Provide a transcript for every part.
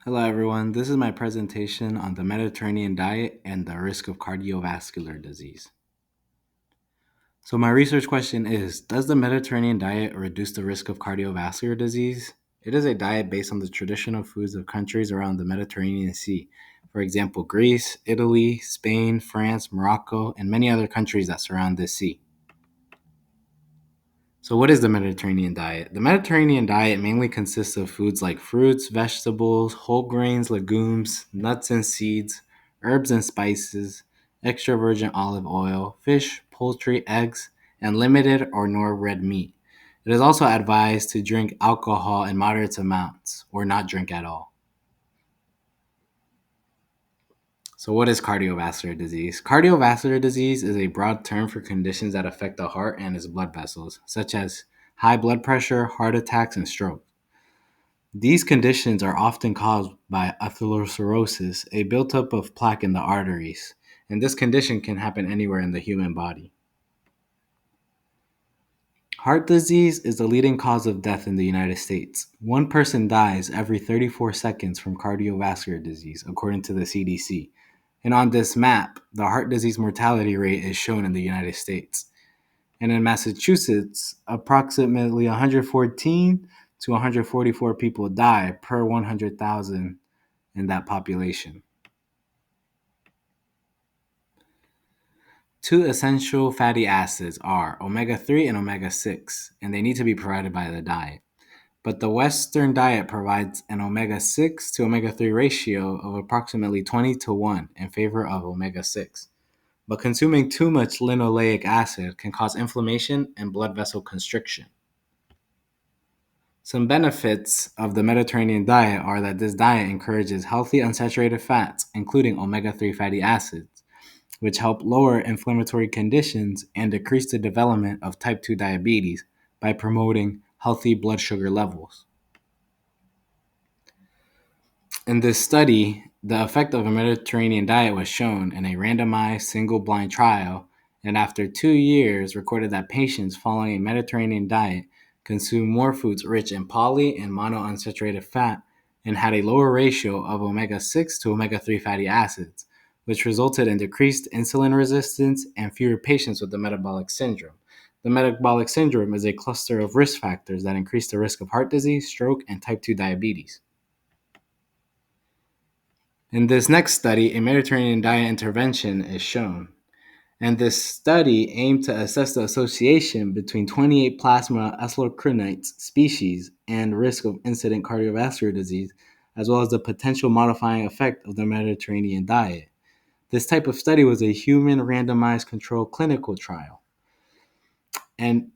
Hello, everyone. This is my presentation on the Mediterranean diet and the risk of cardiovascular disease. So, my research question is: does the Mediterranean diet reduce the risk of cardiovascular disease? It is a diet based on the traditional foods of countries around the Mediterranean Sea. For example, Greece, Italy, Spain, France, Morocco, and many other countries that surround this sea. So, what is the Mediterranean diet? The Mediterranean diet mainly consists of foods like fruits, vegetables, whole grains, legumes, nuts and seeds, herbs and spices, extra virgin olive oil, fish, poultry, eggs, and limited or no red meat. It is also advised to drink alcohol in moderate amounts or not drink at all. So, what is cardiovascular disease? Cardiovascular disease is a broad term for conditions that affect the heart and its blood vessels, such as high blood pressure, heart attacks, and stroke. These conditions are often caused by atherosclerosis, a buildup of plaque in the arteries, and this condition can happen anywhere in the human body. Heart disease is the leading cause of death in the United States. One person dies every 34 seconds from cardiovascular disease, according to the CDC. And on this map, the heart disease mortality rate is shown in the United States. And in Massachusetts, approximately 114 to 144 people die per 100,000 in that population. Two essential fatty acids are omega 3 and omega 6, and they need to be provided by the diet. But the Western diet provides an omega 6 to omega 3 ratio of approximately 20 to 1 in favor of omega 6. But consuming too much linoleic acid can cause inflammation and blood vessel constriction. Some benefits of the Mediterranean diet are that this diet encourages healthy unsaturated fats, including omega 3 fatty acids, which help lower inflammatory conditions and decrease the development of type 2 diabetes by promoting healthy blood sugar levels. In this study, the effect of a Mediterranean diet was shown in a randomized single blind trial, and after 2 years, recorded that patients following a Mediterranean diet consumed more foods rich in poly and monounsaturated fat and had a lower ratio of omega 6 to omega 3 fatty acids, which resulted in decreased insulin resistance and fewer patients with the metabolic syndrome. The metabolic syndrome is a cluster of risk factors that increase the risk of heart disease, stroke, and type 2 diabetes. In this next study, a Mediterranean diet intervention is shown. And this study aimed to assess the association between 28 plasma atherosclerosis species and risk of incident cardiovascular disease, as well as the potential modifying effect of the Mediterranean diet. This type of study was a human randomized controlled clinical trial. And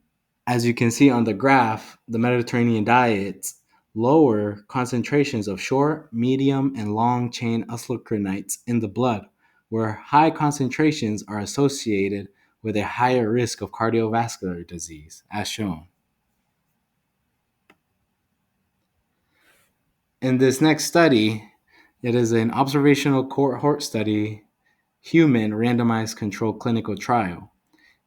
as you can see on the graph, the Mediterranean diets lower concentrations of short, medium, and long chain atherosclerosis in the blood, where high concentrations are associated with a higher risk of cardiovascular disease, as shown. In this next study, it is an observational cohort study, human randomized controlled clinical trial.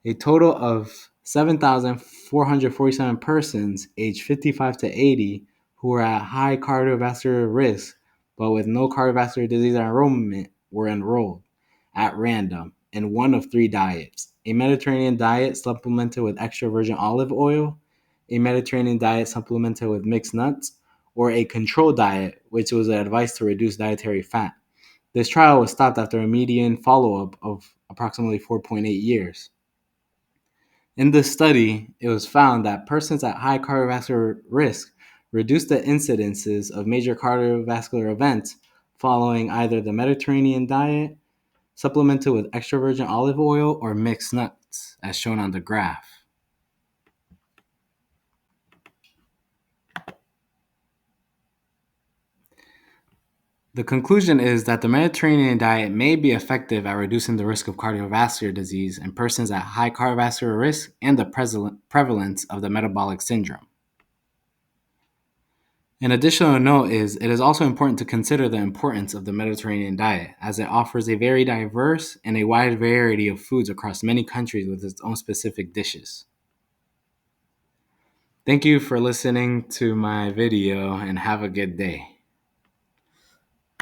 A total of 7,447 persons aged 55 to 80 who were at high cardiovascular risk but with no cardiovascular disease enrollment were enrolled at random in one of three diets: a Mediterranean diet supplemented with extra virgin olive oil, a Mediterranean diet supplemented with mixed nuts, or a control diet, which was advised to reduce dietary fat. This trial was stopped after a median follow-up of approximately 4.8 years. In this study, it was found that persons at high cardiovascular risk reduced the incidences of major cardiovascular events following either the Mediterranean diet, supplemented with extra virgin olive oil, or mixed nuts, as shown on the graph. The conclusion is that the Mediterranean diet may be effective at reducing the risk of cardiovascular disease in persons at high cardiovascular risk and the prevalence of the metabolic syndrome. An additional note is it is also important to consider the importance of the Mediterranean diet, as it offers a very diverse and a wide variety of foods across many countries with its own specific dishes. Thank you for listening to my video and have a good day.